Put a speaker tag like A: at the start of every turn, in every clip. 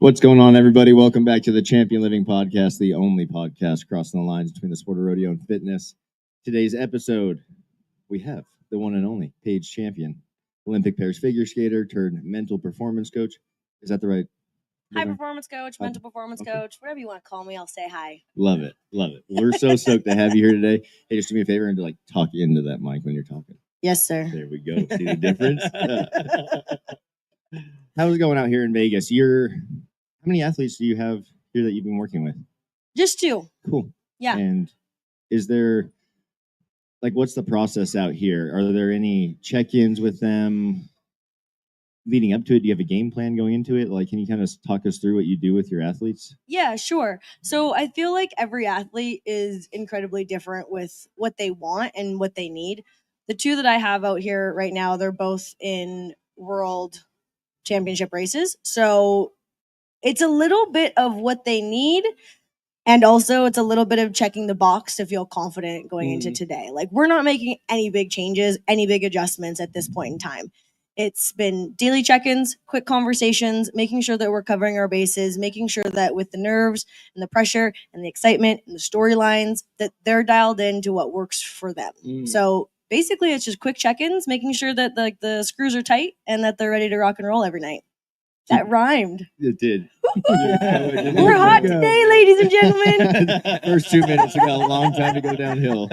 A: What's going on, everybody? Welcome back to the Champion Living Podcast, the only podcast crossing the lines between the sport of rodeo and fitness. Today's episode, we have the one and only Paige Champion, Olympic pairs figure skater turned mental performance coach. Is that the right?
B: High performance coach, mental performance
A: okay.
B: coach, whatever you want to call me, I'll say hi.
A: Love it. Love it. We're so stoked to have you here today. Hey, just do me a favor and to talk into that mic when you're talking.
B: Yes, sir.
A: There we go. See the difference? How's it going out here in Vegas? How many athletes do you have here that you've been working with?
B: Just 2.
A: Cool.
B: Yeah.
A: And is there, what's the process out here? Are there any check-ins with them leading up to it? Do you have a game plan going into it? Can you kind of talk us through what you do with your athletes?
B: Yeah, sure. So I feel like every athlete is incredibly different with what they want and what they need. The 2 that I have out here right now, they're both in world championship races. So it's a little bit of what they need. And also it's a little bit of checking the box to feel confident going into today. We're not making any big changes, any big adjustments at this point in time. It's been daily check-ins, quick conversations, making sure that we're covering our bases, making sure that with the nerves and the pressure and the excitement and the storylines that they're dialed into what works for them. So basically it's just quick check-ins, making sure that the screws are tight and that they're ready to rock and roll every night. That rhymed.
A: It did.
B: We're hot today, ladies and gentlemen.
A: First 2 minutes, we got a long time to go downhill.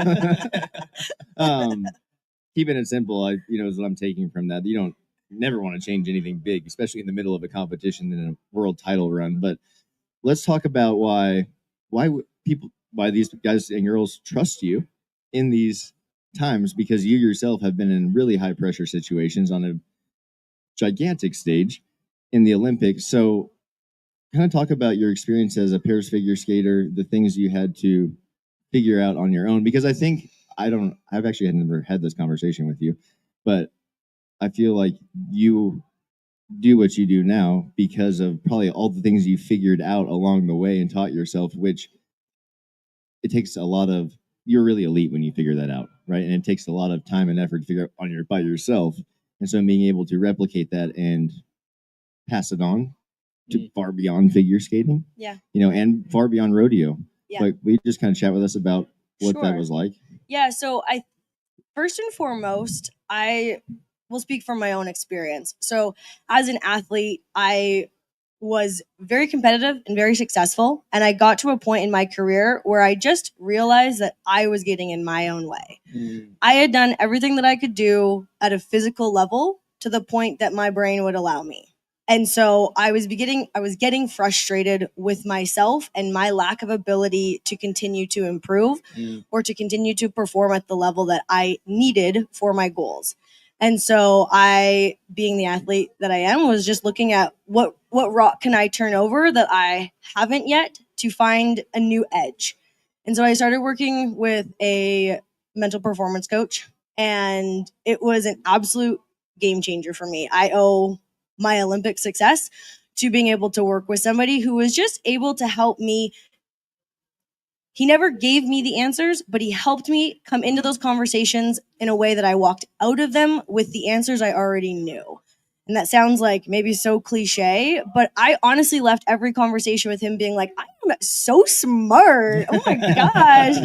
A: Keeping it simple, is what I'm taking from that. You don't never want to change anything big, especially in the middle of a competition and a world title run. But let's talk about why these guys and girls trust you in these times, because you yourself have been in really high pressure situations on a gigantic stage in the Olympics. So kind of talk about your experience as a pairs figure skater, the things you had to figure out on your own, because I've actually had never had this conversation with you, but I feel like you do what you do now because of probably all the things you figured out along the way and taught yourself, which it takes a lot of, you're really elite when you figure that out, right? And it takes a lot of time and effort to figure out by yourself. And so being able to replicate that and pass it on to far beyond figure skating, and far beyond rodeo. Will you just kind of chat with us about what that was like?
B: Yeah, so first and foremost, I will speak from my own experience. So as an athlete, I was very competitive and very successful. And I got to a point in my career where I just realized that I was getting in my own way. I had done everything that I could do at a physical level to the point that my brain would allow me. And so I was getting frustrated with myself and my lack of ability to continue to improve or to continue to perform at the level that I needed for my goals. And so I, being the athlete that I am, was just looking at what rock can I turn over that I haven't yet to find a new edge. And so I started working with a mental performance coach, and it was an absolute game changer for me. I owe my Olympic success to being able to work with somebody who was just able to help me. He never gave me the answers, but he helped me come into those conversations in a way that I walked out of them with the answers I already knew. And that sounds like maybe so cliche, but I honestly left every conversation with him being like, I'm so smart. Oh my gosh.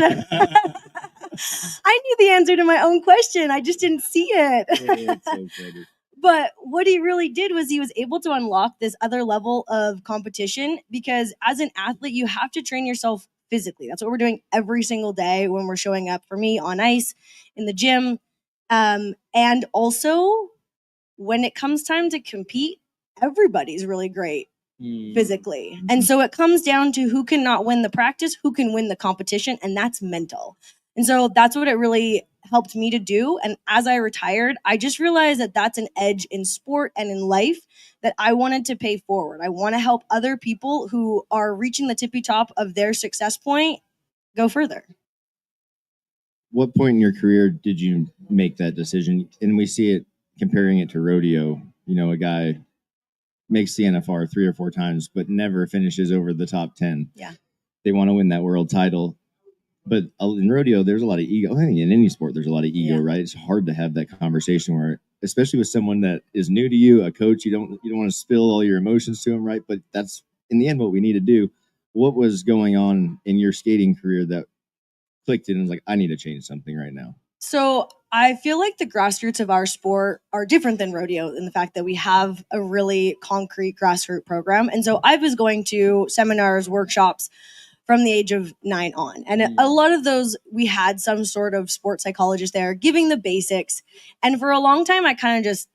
B: I knew the answer to my own question. I just didn't see it.
A: It's so funny.
B: But what he really did was he was able to unlock this other level of competition, because as an athlete, you have to train yourself physically. That's what we're doing every single day when we're showing up, for me, on ice, in the gym. And also, when it comes time to compete, everybody's really great physically. And so it comes down to who can not win the practice, who can win the competition, and that's mental. And so that's what it really helped me to do. And as I retired, I just realized that that's an edge in sport and in life that I wanted to pay forward. I want to help other people who are reaching the tippy top of their success point go further.
A: What point in your career did you make that decision? And we see it, comparing it to rodeo, a guy makes the NFR 3 or 4 times, but never finishes over the top 10.
B: Yeah.
A: They want to win that world title. But in rodeo, there's a lot of ego. I think in any sport, there's a lot of ego, right? It's hard to have that conversation where, especially with someone that is new to you, a coach, you don't want to spill all your emotions to them, right? But that's in the end what we need to do. What was going on in your skating career that clicked it and was like, I need to change something right now?
B: So I feel like the grassroots of our sport are different than rodeo in the fact that we have a really concrete grassroots program. And so I was going to seminars, workshops from the age of 9 on. And a lot of those, we had some sort of sports psychologist there giving the basics. And for a long time, I kind of just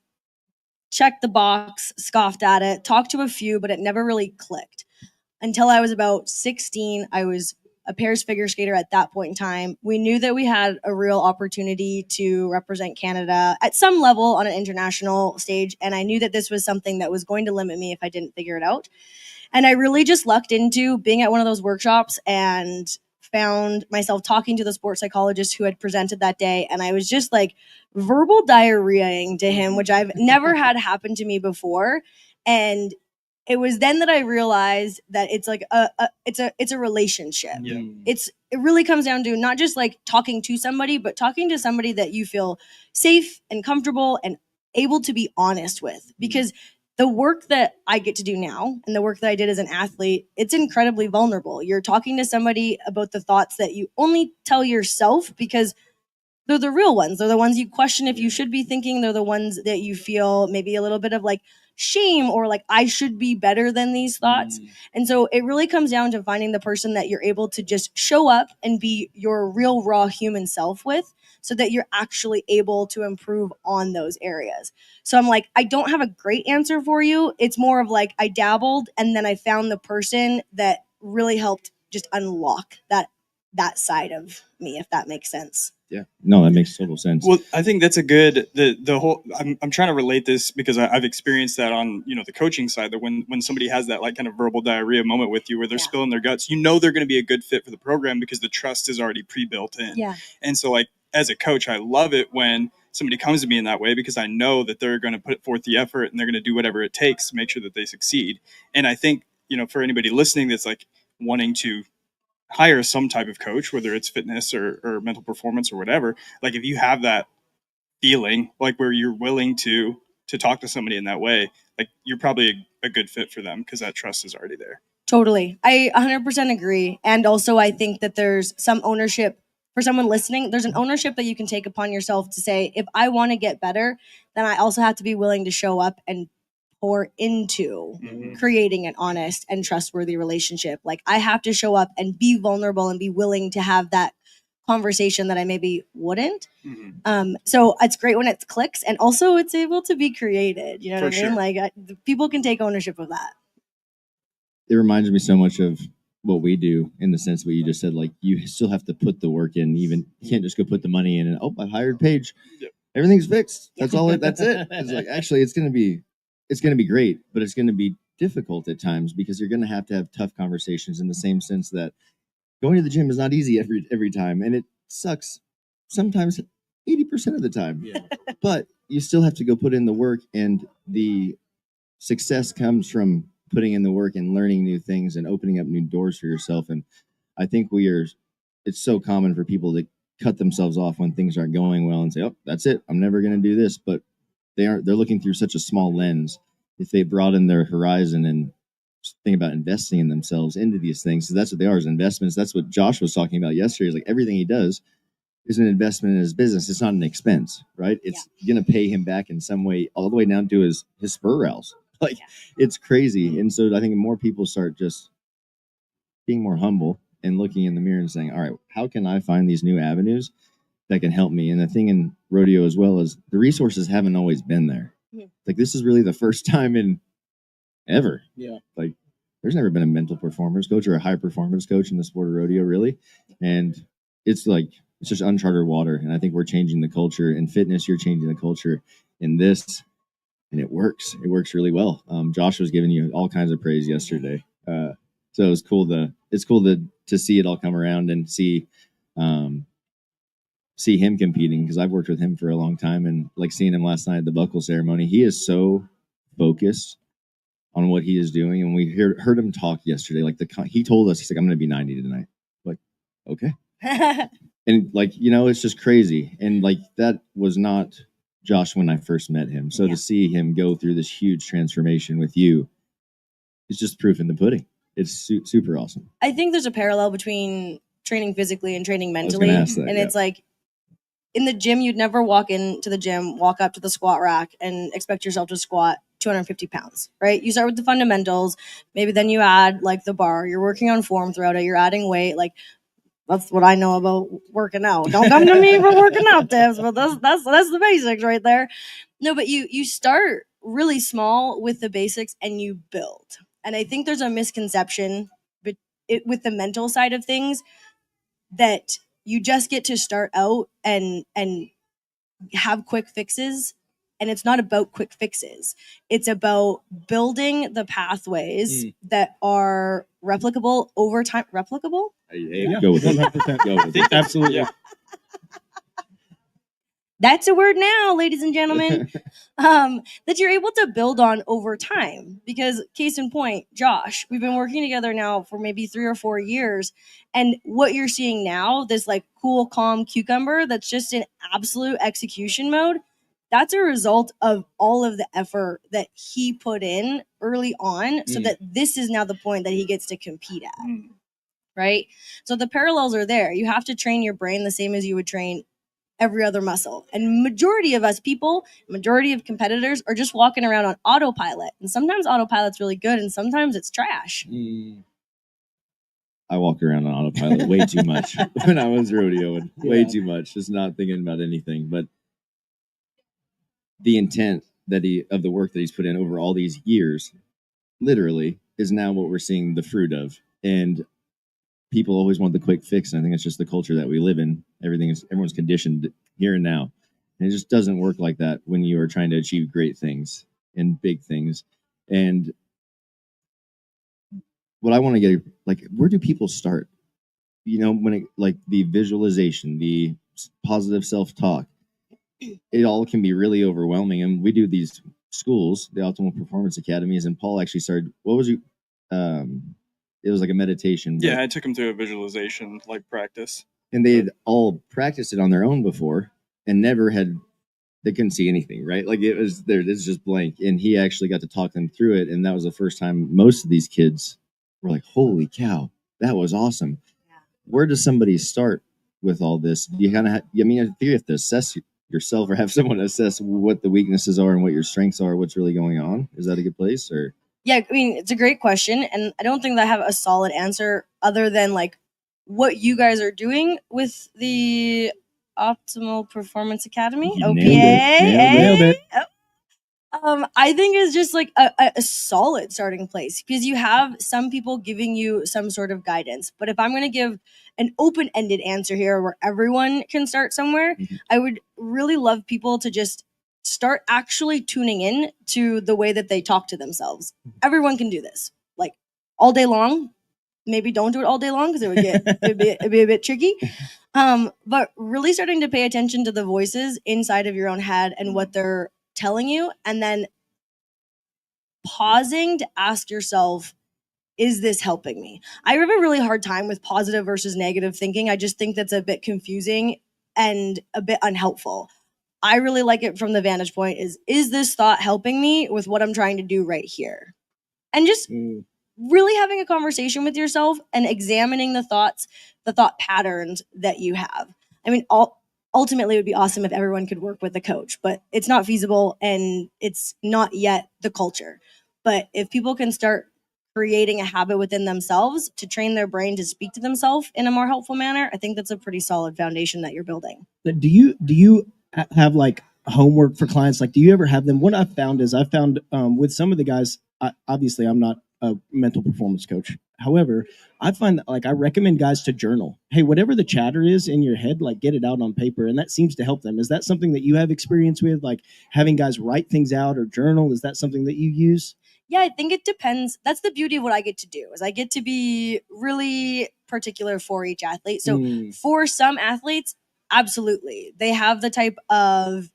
B: checked the box, scoffed at it, talked to a few, but it never really clicked. Until I was about 16, I was a pairs figure skater at that point in time. We knew that we had a real opportunity to represent Canada at some level on an international stage. And I knew that this was something that was going to limit me if I didn't figure it out. And I really just lucked into being at one of those workshops and found myself talking to the sports psychologist who had presented that day. And I was just like verbal diarrheaing to him, which I've never had happen to me before. And it was then that I realized that it's like it's a relationship.
C: Yeah.
B: It really comes down to not just like talking to somebody, but talking to somebody that you feel safe and comfortable and able to be honest with. Because the work that I get to do now and the work that I did as an athlete, it's incredibly vulnerable. You're talking to somebody about the thoughts that you only tell yourself because they're the real ones. They're the ones you question if you should be thinking. They're the ones that you feel maybe a little bit of like shame or like I should be better than these thoughts. And so it really comes down to finding the person that you're able to just show up and be your real raw human self with so that you're actually able to improve on those areas. So I'm like, I don't have a great answer for you. It's more of like I dabbled and then I found the person that really helped just unlock that side of me, if that makes sense.
A: Yeah, no, that makes total sense.
C: Well, I think that's a good the whole. I'm trying to relate this because I've experienced that on the coaching side. That when somebody has that like kind of verbal diarrhea moment with you, where they're spilling their guts, they're going to be a good fit for the program because the trust is already pre-built in.
B: Yeah.
C: And so like as a coach, I love it when somebody comes to me in that way because I know that they're going to put forth the effort and they're going to do whatever it takes to make sure that they succeed. And I think for anybody listening that's like wanting to hire some type of coach, whether it's fitness or mental performance or whatever, like if you have that feeling like where you're willing to talk to somebody in that way, like you're probably a good fit for them because that trust is already there.
B: Totally. I 100% agree. And also I think that there's some ownership for someone listening. There's an ownership that you can take upon yourself to say, if I want to get better, then I also have to be willing to show up and pour into creating an honest and trustworthy relationship. Like I have to show up and be vulnerable and be willing to have that conversation that I maybe wouldn't. So it's great when it clicks and also it's able to be created. You know what I mean? Like people can take ownership of that.
A: It reminds me so much of what we do in the sense what you just said. Like you still have to put the work in. Even you can't just go put the money in and I hired Paige. Yep. Everything's fixed. That's all. That's it. It's like actually it's gonna be great, but it's gonna be difficult at times because you're gonna have tough conversations in the same sense that going to the gym is not easy every time, and it sucks sometimes 80% of the time. Yeah. But you still have to go put in the work, and the success comes from putting in the work and learning new things and opening up new doors for yourself. And I think it's so common for people to cut themselves off when things aren't going well and say, oh, that's it, I'm never going to do this. But they're looking through such a small lens. If they broaden their horizon and think about investing in themselves into these things, so that's what they are, is investments. That's what Josh was talking about yesterday, is like everything he does is an investment in his business. It's not an expense, right? It's going to pay him back in some way, all the way down to his spur rails. Like it's crazy. And so I think more people start just being more humble and looking in the mirror and saying, all right, how can I find these new avenues that can help me? And the thing in rodeo as well is the resources haven't always been there. Like this is really the first time in ever. Yeah. Like there's never been a mental performance coach or a high performance coach in the sport of rodeo, really. And it's just uncharted water. And I think we're changing the culture in fitness. You're changing the culture in this. And it works. It works really well. Josh was giving you all kinds of praise yesterday, so it was cool to see it all come around and see him competing, because I've worked with him for a long time, and like seeing him last night at the buckle ceremony, he is so focused on what he is doing. And we heard him talk yesterday. Like he told us, he's like, I'm going to be 90 tonight. Like, okay, and like it's just crazy. And like that was not Josh when I first met him. So to see him go through this huge transformation with you, it's just proof in the pudding. It's super awesome.
B: I think there's a parallel between training physically and training
A: I was
B: mentally.
A: gonna ask that,
B: And
A: yeah.
B: it's like in the gym, you'd never walk into the gym, walk up to the squat rack, and expect yourself to squat 250 pounds, right? You start with the fundamentals. Maybe then you add like the bar. You're working on form throughout it. You're adding weight. Like that's what I know about working out. Don't come to me for working out tips, but that's the basics right there. No, but you start really small with the basics and you build. And I think there's a misconception with the mental side of things that you just get to start out and have quick fixes, and it's not about quick fixes. It's about building the pathways that are replicable over time. Replicable?
A: Go with it.
D: 100%.
A: Go with it.
D: Absolutely.
C: Yeah.
B: That's a word now, ladies and gentlemen. That you're able to build on over time. Because case in point, Josh, we've been working together now for maybe 3 or 4 years. And what you're seeing now, this like cool, calm cucumber that's just in absolute execution mode, that's a result of all of the effort that he put in early on so that this is now the point that he gets to compete at. Right? So the parallels are there. You have to train your brain the same as you would train every other muscle. And majority of us people, majority of competitors are just walking around on autopilot. And sometimes autopilot's really good and sometimes it's trash.
A: I walk around on autopilot way too much when I was rodeoing. Way too much. Just not thinking about anything. But the intent of the work that he's put in over all these years, literally, is now what we're seeing the fruit of. And people always want the quick fix, and I think it's just the culture that we live in. Everyone's conditioned here and now, and it just doesn't work like that when you are trying to achieve great things and big things. And what I want to get, like, where do people start? When it, like, the visualization, the positive self-talk, it all can be really overwhelming. And we do these schools, the Optimal Performance Academies, and Paul actually started. What was you? It was like a meditation.
C: Yeah, I took them through a visualization like practice.
A: And they had all practiced it on their own before and they couldn't see anything, right? Like it's just blank. And he actually got to talk them through it. And that was the first time most of these kids were like, holy cow, that was awesome. Yeah. Where does somebody start with all this? You kind of, I think you have to assess yourself or have someone assess what the weaknesses are and what your strengths are, what's really going on. Is that a good place or?
B: Yeah, I mean, it's a great question. And I don't think that I have a solid answer other than like what you guys are doing with the Optimal Performance Academy.
A: You
B: OPA.
A: nailed it.
B: I think it's just like a solid starting place because you have some people giving you some sort of guidance. But if I'm going to give an open-ended answer here where everyone can start somewhere, I would really love people to just start actually tuning in to the way that they talk to themselves. Everyone can do this, like all day long. Maybe don't do it all day long because it'd be a bit tricky. But really starting to pay attention to the voices inside of your own head and what they're telling you, and then pausing to ask yourself, is this helping me? I have a really hard time with positive versus negative thinking. I just think that's a bit confusing and a bit unhelpful. I really like it from the vantage point is this thought helping me with what I'm trying to do right here? And just really having a conversation with yourself and examining the thought patterns that you have. I mean, ultimately it would be awesome if everyone could work with a coach, but it's not feasible and it's not yet the culture. But if people can start creating a habit within themselves to train their brain to speak to themselves in a more helpful manner, I think that's a pretty solid foundation that you're building.
D: Do you have like homework for clients? Like, do you ever have them? What I've found with some of the guys, obviously I'm not a mental performance coach. However, I find that like I recommend guys to journal. Hey, whatever the chatter is in your head, like get it out on paper, and that seems to help them. Is that something that you have experience with, like having guys write things out or journal? Is that something that you use?
B: Yeah, I think it depends. That's the beauty of what I get to do is I get to be really particular for each athlete. So for some athletes, absolutely. They have the type of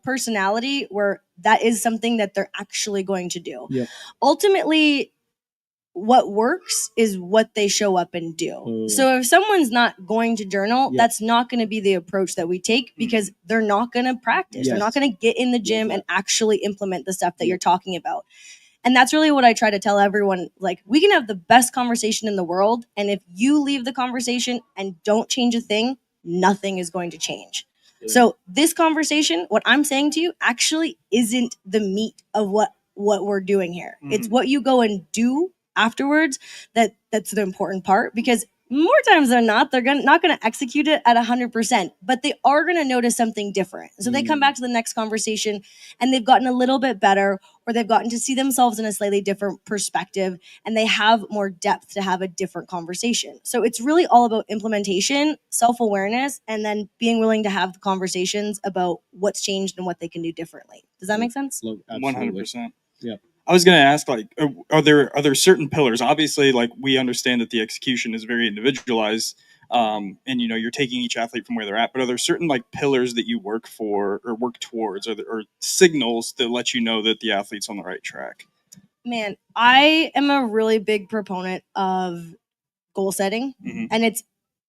B: personality where that is something that they're actually going to do. Yep. Ultimately, what works is what they show up and do. So if someone's not going to journal, that's not going to be the approach that we take because they're not going to practice. They're not going to get in the gym and actually implement the stuff that you're talking about. And that's really what I try to tell everyone. Like, we can have the best conversation in the world, and if you leave the conversation and don't change a thing, nothing is going to change. So this conversation, what I'm saying to you, actually isn't the meat of what we're doing here. It's what you go and do afterwards that's the important part, because more times than not, they're not going to execute it at 100%, but they are going to notice something different. So they come back to the next conversation and they've gotten a little bit better, or they've gotten to see themselves in a slightly different perspective, and they have more depth to have a different conversation. So it's really all about implementation, self-awareness, and then being willing to have the conversations about what's changed and what they can do differently. Does that make sense?
C: 100%.
A: Yeah.
C: I was going to ask, like, are there certain pillars? Obviously, like, we understand that the execution is very individualized, and you're taking each athlete from where they're at. But are there certain like pillars that you work for or work towards, or signals that let you know that the athlete's on the right track?
B: Man, I am a really big proponent of goal setting, and it's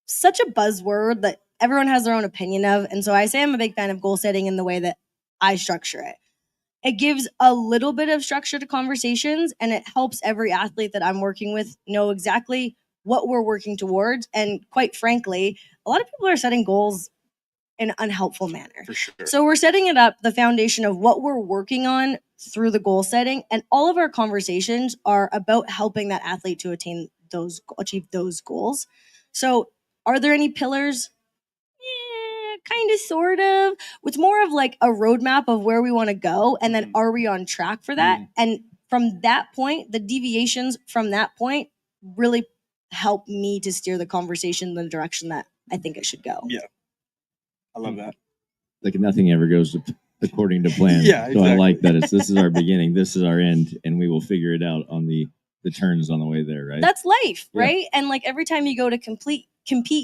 B: such a buzzword that everyone has their own opinion of. And so I say I'm a big fan of goal setting in the way that I structure it. It gives a little bit of structure to conversations, and it helps every athlete that I'm working with know exactly what we're working towards. And quite frankly, a lot of people are setting goals in an unhelpful manner.
C: For sure.
B: So we're setting it up, the foundation of what we're working on through the goal setting, and all of our conversations are about helping that athlete to achieve those goals. So are there any pillars? Kind of, sort of. It's more of like a roadmap of where we want to go, and then are we on track for that? And from that point, the deviations from that point really help me to steer the conversation in the direction that I think it should go.
C: Yeah, I love that.
A: Like nothing ever goes according to plan.
C: Yeah, exactly.
A: So I like that this is our beginning, this is our end, and we will figure it out on the turns on the way there, right?
B: That's life, right? And like every time you go to compete,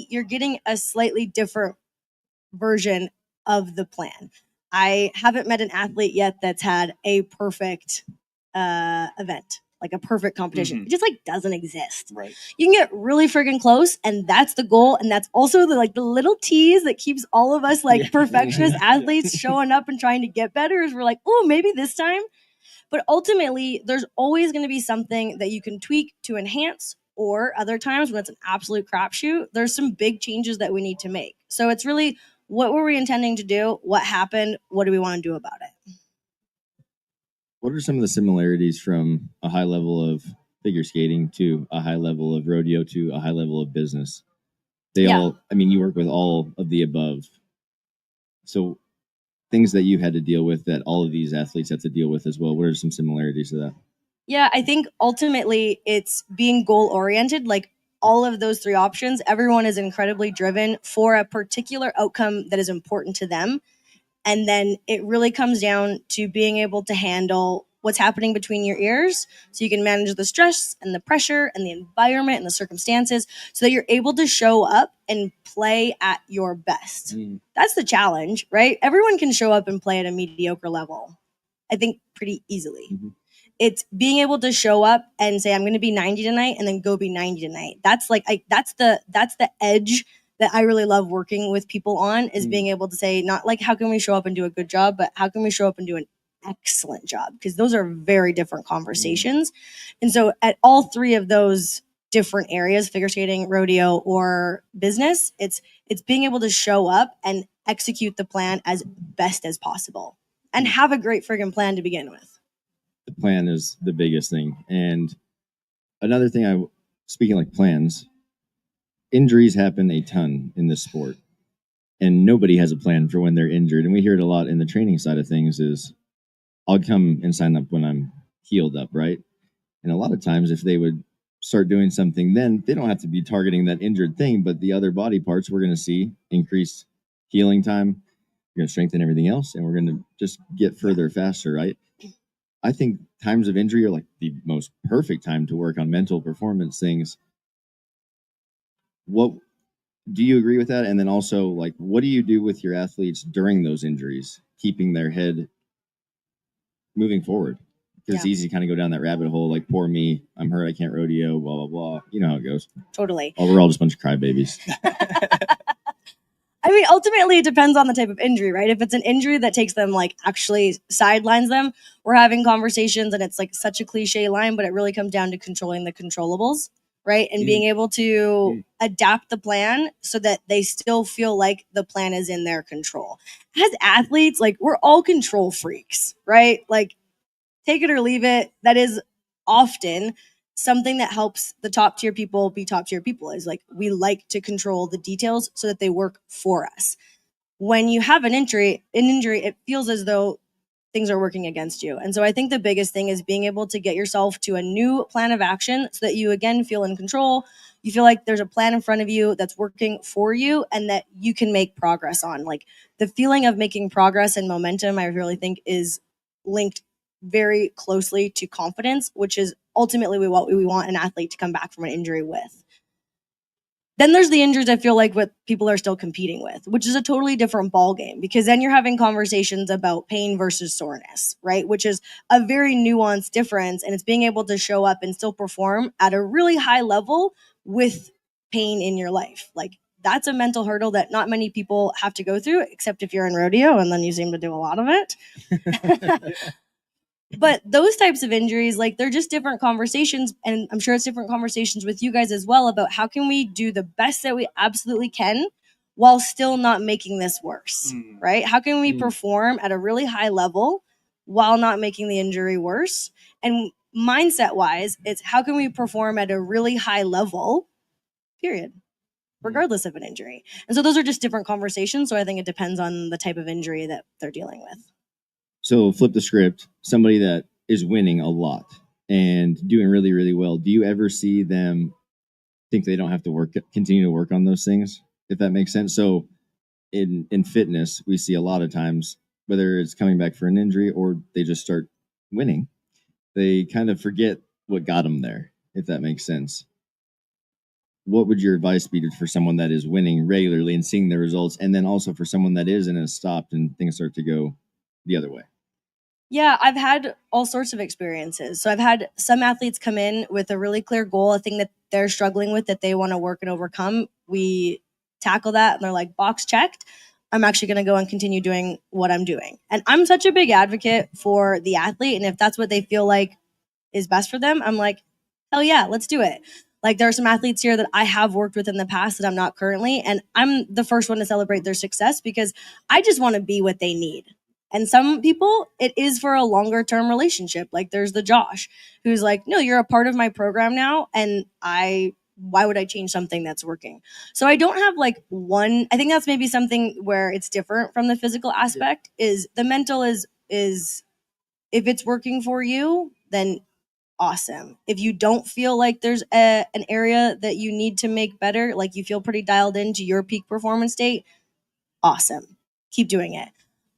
B: you're getting a slightly different version of the plan. I haven't met an athlete yet that's had a perfect event, like a perfect competition. It just like doesn't exist.
C: Right.
B: You can get really friggin' close, and that's the goal, and that's also the little tease that keeps all of us like perfectionist athletes showing up and trying to get better. Is we're like, oh, maybe this time. But ultimately, there's always going to be something that you can tweak to enhance, or other times when it's an absolute crapshoot, there's some big changes that we need to make. So it's really, what were we intending to do? What happened? What do we want to do about it?
A: What are some of the similarities from a high level of figure skating to a high level of rodeo to a high level of business? You work with all of the above. So things that you had to deal with that all of these athletes have to deal with as well. What are some similarities to that?
B: Yeah, I think ultimately it's being goal oriented. Like all of those three options, everyone is incredibly driven for a particular outcome that is important to them. And then it really comes down to being able to handle what's happening between your ears, so you can manage the stress and the pressure and the environment and the circumstances, so that you're able to show up and play at your best. That's the challenge, right? Everyone can show up and play at a mediocre level, I think, pretty easily. It's being able to show up and say, I'm going to be 90 tonight, and then go be 90 tonight. That's like, that's the edge that I really love working with people on, is being able to say, not like, how can we show up and do a good job, but how can we show up and do an excellent job? Because those are very different conversations. And so at all three of those different areas, figure skating, rodeo, or business, it's being able to show up and execute the plan as best as possible, and have a great friggin' plan to begin with.
A: The plan is the biggest thing. And another thing, speaking like plans, injuries happen a ton in this sport, and nobody has a plan for when they're injured. And we hear it a lot in the training side of things is, I'll come and sign up when I'm healed up, right? And a lot of times if they would start doing something, then they don't have to be targeting that injured thing, but the other body parts, we're going to see increased healing time. We're going to strengthen everything else, and we're going to just get further faster, right? I think times of injury are like the most perfect time to work on mental performance things. What do you agree with that? And then also, like, what do you do with your athletes during those injuries, keeping their head moving forward? Because it's easy to kind of go down that rabbit hole, like, poor me, I'm hurt, I can't rodeo, blah, blah, blah. You know how it goes.
B: Totally.
A: Oh, we're all just a bunch of crybabies.
B: I mean, ultimately, it depends on the type of injury, right? If it's an injury that takes them, like, actually sidelines them, we're having conversations and it's like such a cliche line, but it really comes down to controlling the controllables, right? And being able to adapt the plan so that they still feel like the plan is in their control. As athletes, like, we're all control freaks, right? Like, take it or leave it. That is often something that helps the top tier people be top tier people, is like, we like to control the details so that they work for us. When you have an injury, it feels as though things are working against you. And so I think the biggest thing is being able to get yourself to a new plan of action so that you again feel in control. You feel like there's a plan in front of you that's working for you and that you can make progress on. Like, the feeling of making progress and momentum, I really think, is linked very closely to confidence, which is ultimately what we want an athlete to come back from an injury with. Then there's the injuries I feel like what people are still competing with, which is a totally different ball game, because then you're having conversations about pain versus soreness, right? Which is a very nuanced difference, and it's being able to show up and still perform at a really high level with pain in your life. Like, that's a mental hurdle that not many people have to go through, except if you're in rodeo, and then you seem to do a lot of it. But those types of injuries, like, they're just different conversations. And I'm sure it's different conversations with you guys as well about how can we do the best that we absolutely can while still not making this worse, right? How can we perform at a really high level while not making the injury worse? And mindset wise, it's how can we perform at a really high level, period, regardless of an injury. And so those are just different conversations. So I think it depends on the type of injury that they're dealing with.
A: So flip the script, somebody that is winning a lot and doing really, really well. Do you ever see them think they don't have to continue to work on those things, if that makes sense? So in fitness, we see a lot of times, whether it's coming back for an injury or they just start winning, they kind of forget what got them there, if that makes sense. What would your advice be for someone that is winning regularly and seeing the results, and then also for someone that is and has stopped and things start to go the other way?
B: Yeah, I've had all sorts of experiences. So I've had some athletes come in with a really clear goal, a thing that they're struggling with that they want to work and overcome. We tackle that and they're like, box checked. I'm actually going to go and continue doing what I'm doing. And I'm such a big advocate for the athlete. And if that's what they feel like is best for them, I'm like, hell yeah, let's do it. Like, there are some athletes here that I have worked with in the past that I'm not currently. And I'm the first one to celebrate their success because I just want to be what they need. And some people, it is for a longer term relationship. Like, there's the Josh who's like, no, you're a part of my program now. And why would I change something that's working? So I don't have like one. I think that's maybe something where it's different from the physical aspect. Is the mental is if it's working for you, then awesome. If you don't feel like there's an area that you need to make better, like you feel pretty dialed into your peak performance state, awesome. Keep doing it.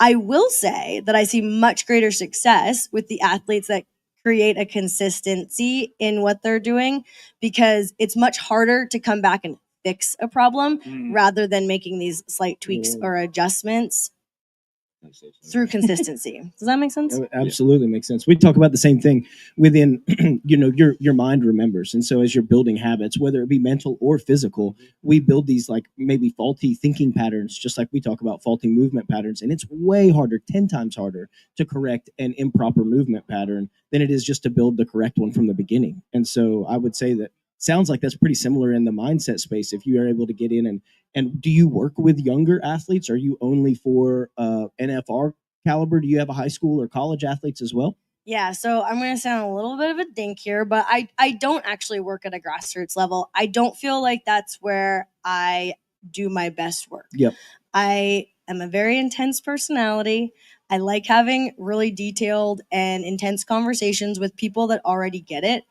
B: I will say that I see much greater success with the athletes that create a consistency in what they're doing, because it's much harder to come back and fix a problem rather than making these slight tweaks or adjustments through consistency. Does that make sense?
D: It absolutely makes sense. We talk about the same thing within, your mind remembers. And so as you're building habits, whether it be mental or physical, we build these like maybe faulty thinking patterns, just like we talk about faulty movement patterns. And it's way harder, 10 times harder to correct an improper movement pattern than it is just to build the correct one from the beginning. And so I would say that sounds like that's pretty similar in the mindset space. If you are able to get in and do you work with younger athletes? Are you only for NFR caliber? Do you have a high school or college athletes as well?
B: Yeah, so I'm going to sound a little bit of a dink here, but I don't actually work at a grassroots level. I don't feel like that's where I do my best work.
D: Yep.
B: I am a very intense personality. I like having really detailed and intense conversations with people that already get it.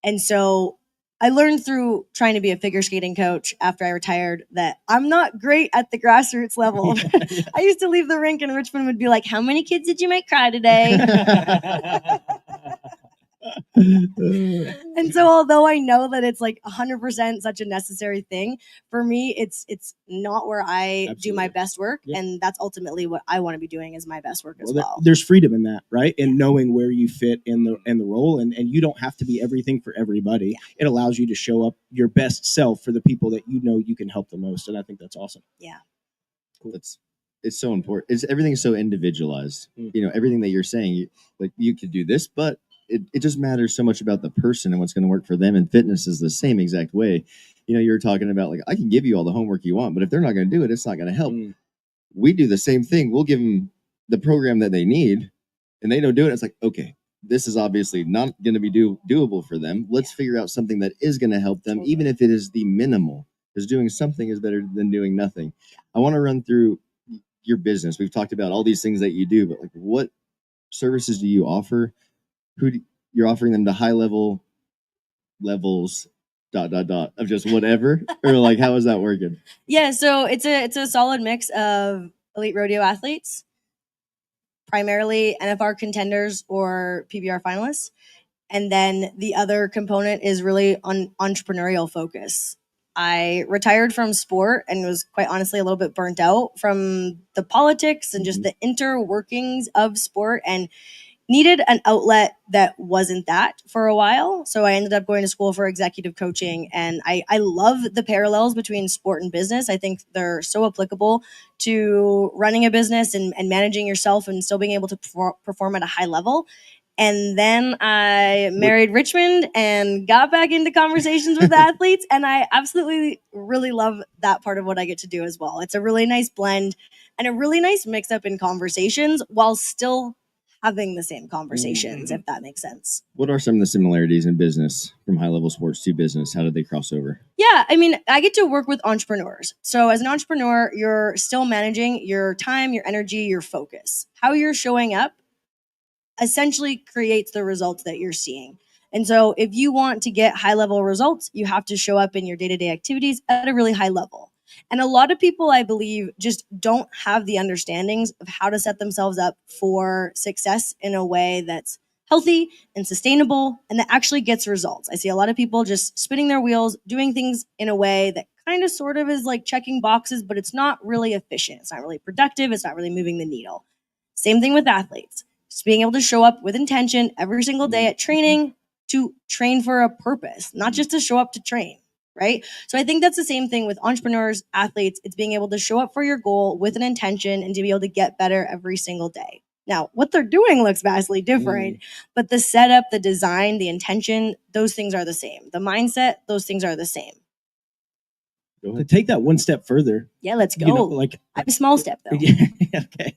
B: And so I learned through trying to be a figure skating coach after I retired that I'm not great at the grassroots level. I used to leave the rink and Richmond would be like, how many kids did you make cry today? And so although I know that it's like 100% such a necessary thing, for me, it's not where I do my best work. Yep. And that's ultimately what I want to be doing is my best work as well.
D: There's freedom in that, right? And knowing where you fit in the role, and you don't have to be everything for everybody. Yeah. It allows you to show up your best self for the people that you know you can help the most. And I think that's awesome.
B: Yeah.
A: It's so important. Everything's so individualized. Everything that you're saying, like you could do this, but it just matters so much about the person and what's going to work for them. And fitness is the same exact way. You're talking about like, I can give you all the homework you want, but if they're not going to do it, it's not going to help. We do the same thing. We'll give them the program that they need, and they don't do it. It's like, okay, this is obviously not going to be doable for them. Let's figure out something that is going to help them, even if it is the minimal. Because doing something is better than doing nothing. I want to run through your business. We've talked about all these things that you do, but like, what services do you offer? You're offering them to high levels of just whatever, or like, how is that working?
B: Yeah, so it's a solid mix of elite rodeo athletes, primarily NFR contenders or PBR finalists, and then the other component is really on entrepreneurial focus. I retired from sport and was quite honestly a little bit burnt out from the politics and just the interworkings of sport, and needed an outlet that wasn't that for a while. So I ended up going to school for executive coaching, and I love the parallels between sport and business. I think they're so applicable to running a business and managing yourself and still being able to perform at a high level. And then I married Richmond and got back into conversations with athletes. And I absolutely really love that part of what I get to do as well. It's a really nice blend and a really nice mix up in conversations while still having the same conversations, if that makes sense.
A: What are some of the similarities in business from high level sports to business? How did they cross over?
B: Yeah, I mean, I get to work with entrepreneurs. So as an entrepreneur, you're still managing your time, your energy, your focus. How you're showing up essentially creates the results that you're seeing. And so if you want to get high level results, you have to show up in your day-to-day activities at a really high level. And a lot of people, I believe, just don't have the understandings of how to set themselves up for success in a way that's healthy and sustainable and that actually gets results. I see a lot of people just spinning their wheels, doing things in a way that kind of sort of is like checking boxes, but it's not really efficient. It's not really productive. It's not really moving the needle. Same thing with athletes. Just being able to show up with intention every single day at training to train for a purpose, not just to show up to train, right? So I think that's the same thing with entrepreneurs, athletes. It's being able to show up for your goal with an intention and to be able to get better every single day. Now, what they're doing looks vastly different, but the setup, the design, the intention, those things are the same. The mindset, those things are the same.
D: To take that one step further.
B: Yeah, let's go. I have a small step though.
D: Okay.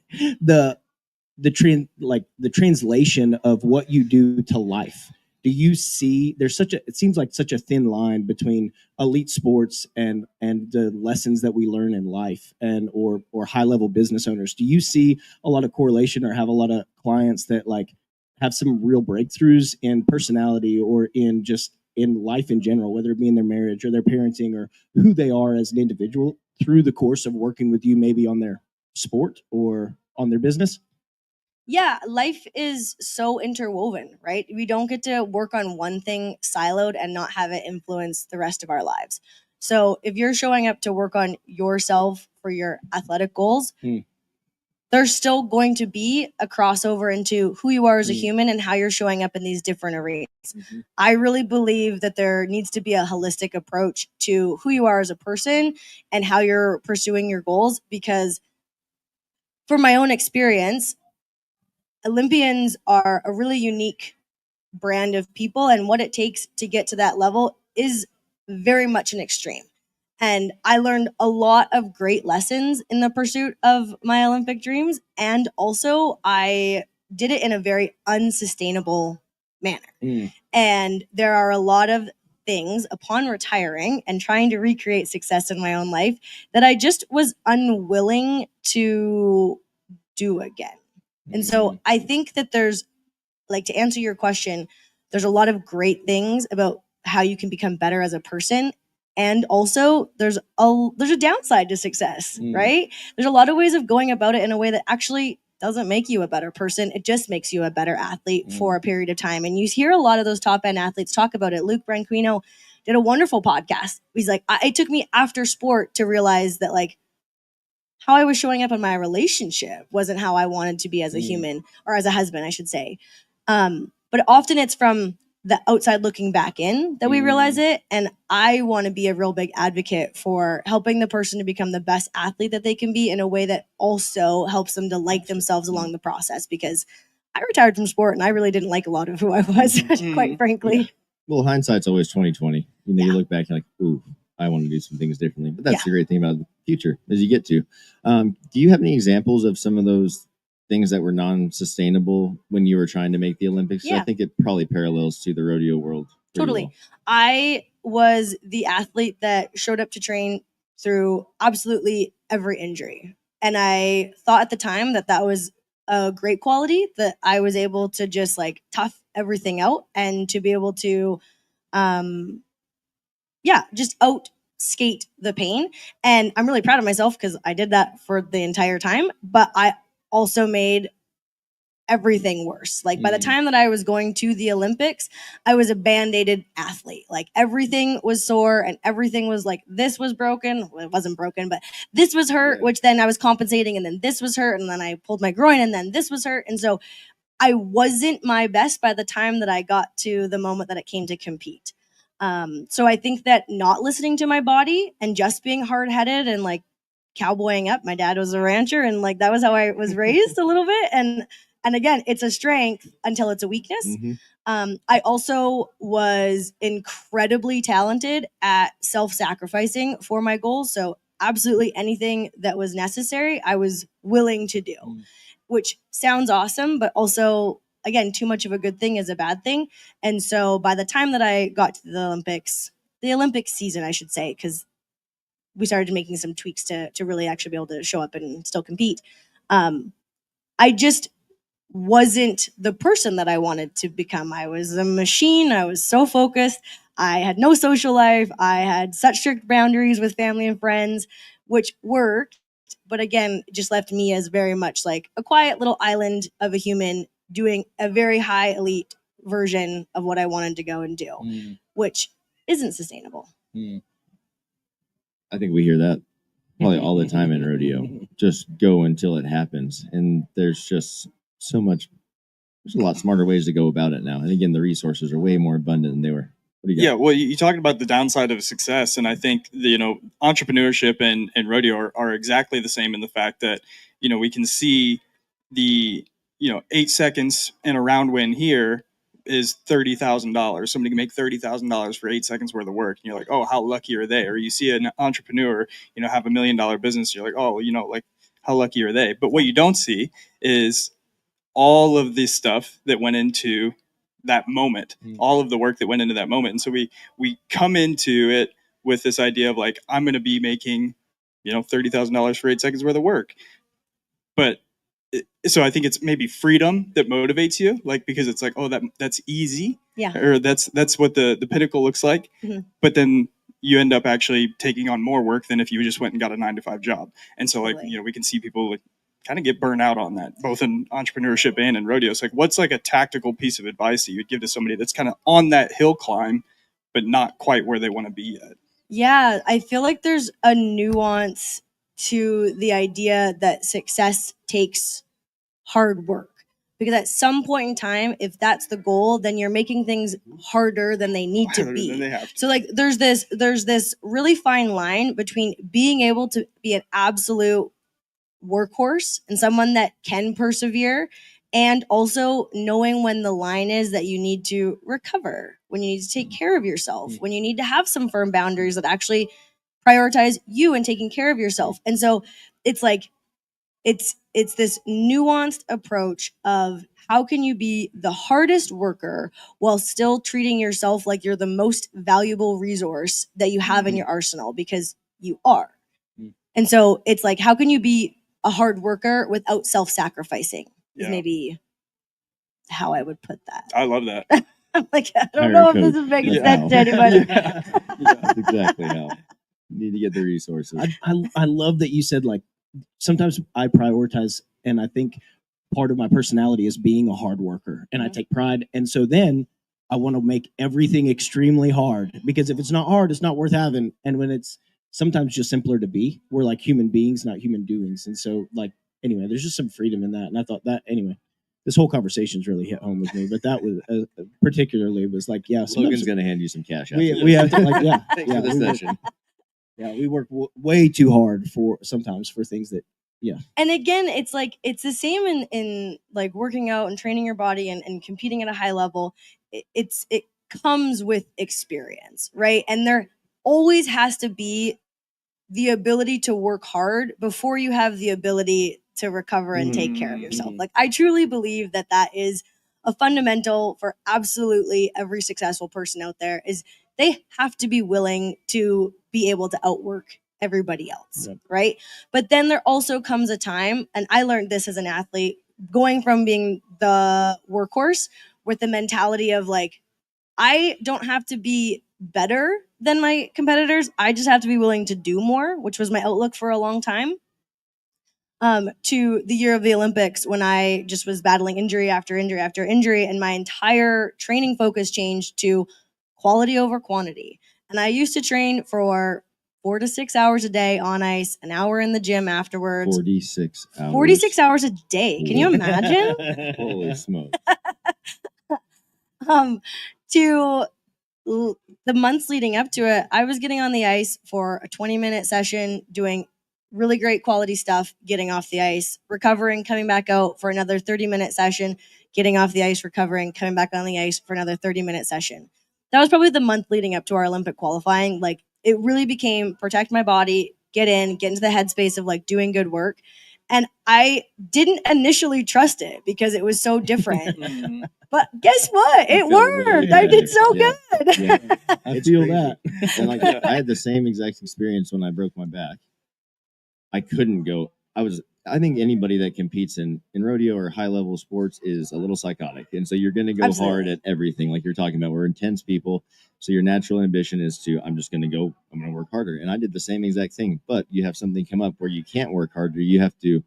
D: The translation of what you do to life. Do you see it seems like such a thin line between elite sports and the lessons that we learn in life or high level business owners? Do you see a lot of correlation or have a lot of clients that like have some real breakthroughs in personality or in just in life in general, whether it be in their marriage or their parenting or who they are as an individual through the course of working with you, maybe on their sport or on their business?
B: Yeah, life is so interwoven, right? We don't get to work on one thing siloed and not have it influence the rest of our lives. So if you're showing up to work on yourself for your athletic goals, there's still going to be a crossover into who you are as a human and how you're showing up in these different arenas. I really believe that there needs to be a holistic approach to who you are as a person and how you're pursuing your goals, because from my own experience, Olympians are a really unique brand of people, and what it takes to get to that level is very much an extreme. And I learned a lot of great lessons in the pursuit of my Olympic dreams, and also I did it in a very unsustainable manner. And there are a lot of things upon retiring and trying to recreate success in my own life that I just was unwilling to do again. And so I think that there's, like, to answer your question, there's a lot of great things about how you can become better as a person. And also there's a downside to success, right? There's a lot of ways of going about it in a way that actually doesn't make you a better person. It just makes you a better athlete for a period of time. And you hear a lot of those top end athletes talk about it. Luke Branquino did a wonderful podcast. He's like, it took me after sport to realize that, like, how I was showing up in my relationship wasn't how I wanted to be as a human, or as a husband, I should say. But often it's from the outside looking back in that we realize it. And I want to be a real big advocate for helping the person to become the best athlete that they can be in a way that also helps them to like themselves along the process, because I retired from sport and I really didn't like a lot of who I was, quite frankly.
A: Well, hindsight's always 20/20. You know,
B: Yeah.
A: you look back, you're like, ooh, I want to do some things differently. But that's
B: Yeah.
A: the great thing about the future as you get to. Do you have any examples of some of those things that were non-sustainable when you were trying to make the Olympics?
B: Yeah.
A: I think it probably parallels to the rodeo world. pretty
B: Totally.
A: well.
B: I was the athlete that showed up to train through absolutely every injury. And I thought at the time that that was a great quality, that I was able to just like tough everything out and to be able to, just out skate the pain. And I'm really proud of myself because I did that for the entire time. But I also made everything worse. Like by the time that I was going to the Olympics, I was a band-aided athlete. Like everything was sore and everything was like, this was broken. Well, it wasn't broken, but this was hurt,
A: Yeah.
B: which then I was compensating, and then this was hurt, and then I pulled my groin, and then this was hurt. And so I wasn't my best by the time that I got to the moment that it came to compete. So I think that not listening to my body and just being hard-headed and like cowboying up. My dad was a rancher, and like that was how I was raised a little bit. And again, it's a strength until it's a weakness. I also was incredibly talented at self-sacrificing for my goals. So absolutely anything that was necessary, I was willing to do, which sounds awesome, but also, again, too much of a good thing is a bad thing. And so by the time that I got to the Olympic season, I should say, because we started making some tweaks to really actually be able to show up and still compete. I just wasn't the person that I wanted to become. I was a machine. I was so focused. I had no social life. I had such strict boundaries with family and friends, which worked. But again, just left me as very much like a quiet little island of a human doing a very high elite version of what I wanted to go and do, which isn't sustainable.
A: I think we hear that probably all the time in rodeo. Just go until it happens. And there's just so much, there's a lot smarter ways to go about it now. And again, the resources are way more abundant than they were. What do you got?
C: Yeah, well, you talked about the downside of success, and I think entrepreneurship and rodeo are exactly the same in the fact that we can see the 8 seconds in a round win here is $30,000. Somebody can make $30,000 for 8 seconds worth of work, and you're like, oh, how lucky are they? Or you see an entrepreneur, have $1 million business, you're like, oh, like how lucky are they? But what you don't see is all of this stuff that went into that moment, all of the work that went into that moment. And so we come into it with this idea of like, I'm going to be making, $30,000 for 8 seconds worth of work. But so I think it's maybe freedom that motivates you, like, because it's like, oh, that's easy.
B: Yeah.
C: Or that's what the pinnacle looks like. But then you end up actually taking on more work than if you just went and got a 9-to-5 job. And so like, we can see people like kind of get burnt out on that, both in entrepreneurship and in rodeo. So like, what's like a tactical piece of advice that you'd give to somebody that's kind of on that hill climb, but not quite where they want to be yet?
B: Yeah, I feel like there's a nuance to the idea that success takes hard work. Because at some point in time, if that's the goal, then you're making things harder than they need to be.
C: Than they have to.
B: So like there's this really fine line between being able to be an absolute workhorse and someone that can persevere, and also knowing when the line is that you need to recover, when you need to take care of yourself, when you need to have some firm boundaries that actually prioritize you and taking care of yourself. And so it's like it's this nuanced approach of how can you be the hardest worker while still treating yourself like you're the most valuable resource that you have in your arsenal, because you are. And so it's like, how can you be a hard worker without self-sacrificing is maybe how I would put that.
C: I love that.
B: I'm like, I don't
A: Hire
B: know
A: a
B: if this
A: coach.
B: is making
A: That's
B: sense
A: how.
B: to anybody.
A: That's exactly how. You need to get the resources.
D: I love that you said, like, sometimes I prioritize, and I think part of my personality is being a hard worker, and I take pride. And so then I want to make everything extremely hard, because if it's not hard, it's not worth having. And when it's sometimes just simpler to be, we're like human beings, not human doings. And so, like, anyway, there's just some freedom in that. And I thought that, anyway. this whole conversation's really hit home with me, but that was particularly was like, yeah,
A: Logan's going to hand you some cash.
D: we
A: after
D: we
A: this.
D: have to, like, yeah,
A: Thanks
D: yeah,
A: for the
D: we work,
A: session.
D: yeah, we work way too hard sometimes for things that,
B: And again, it's like it's the same in like working out and training your body and competing at a high level. It comes with experience, right? And there always has to be the ability to work hard before you have the ability to recover and take care of yourself. Like, I truly believe that is a fundamental for absolutely every successful person out there, is they have to be willing to be able to outwork everybody else.
D: Yep.
B: Right? But then there also comes a time, and I learned this as an athlete, going from being the workhorse with the mentality of like, I don't have to be better than my competitors. I just have to be willing to do more, which was my outlook for a long time. To the year of the Olympics, when I just was battling injury after injury after injury, and my entire training focus changed to quality over quantity. And I used to train for 4 to 6 hours a day on ice, an hour in the gym afterwards.
A: 46 hours.
B: 46 hours a day. Can you imagine?
A: Holy smokes.
B: To the months leading up to it, I was getting on the ice for a 20-minute session, doing really great quality stuff, getting off the ice, recovering, coming back out for another 30-minute session, getting off the ice, recovering, coming back on the ice for another 30-minute session. That was probably the month leading up to our Olympic qualifying. Like, it really became protect my body, get into the headspace of like doing good work. And I didn't initially trust it because it was so different. But guess what? It
A: You felt really
B: worked. I
A: good.
B: did so
A: Yeah.
B: good.
A: Yeah.
D: I
A: It's
D: feel
A: crazy.
D: that.
A: And like I had the same exact experience when I broke my back. I couldn't go. I think anybody that competes in rodeo or high level sports is a little psychotic. And so you're gonna go hard
B: Absolutely.
A: at everything, like you're talking about. We're intense people. So your natural ambition is I'm gonna work harder. And I did the same exact thing. But you have something come up where you can't work harder. You have to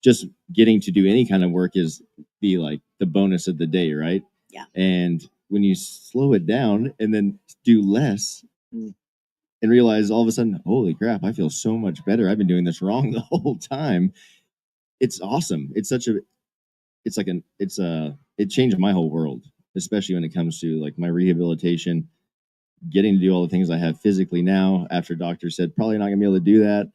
A: just getting to do any kind of work is be like the bonus of the day, right?
B: Yeah.
A: And when you slow it down and then do less and realize all of a sudden, holy crap, I feel so much better. I've been doing this wrong the whole time. It's awesome. It changed my whole world, especially when it comes to like my rehabilitation, getting to do all the things I have physically now after doctors said probably not gonna be able to do that.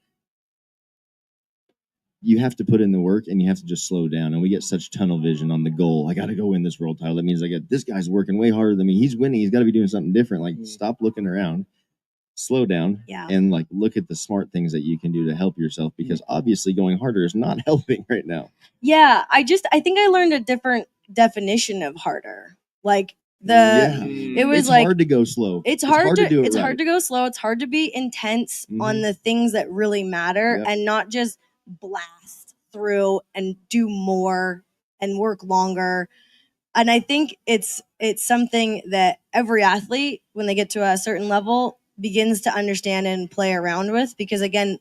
A: You have to put in the work and you have to just slow down. And we get such tunnel vision on the goal. I got to go win this world title. That means this guy's working way harder than me. He's winning. He's got to be doing something different. Like, stop looking around, slow down, and like look at the smart things that you can do to help yourself, because obviously going harder is not helping right now.
B: Yeah. I think I learned a different definition of harder. Like it was
A: It's
B: like
A: hard to go slow.
B: It's hard to
A: do it
B: it's
A: right.
B: hard to go slow. It's hard to be intense on the things that really matter,
A: Yep.
B: and not just blast through and do more and work longer. And I think it's something that every athlete, when they get to a certain level, begins to understand and play around with, because again,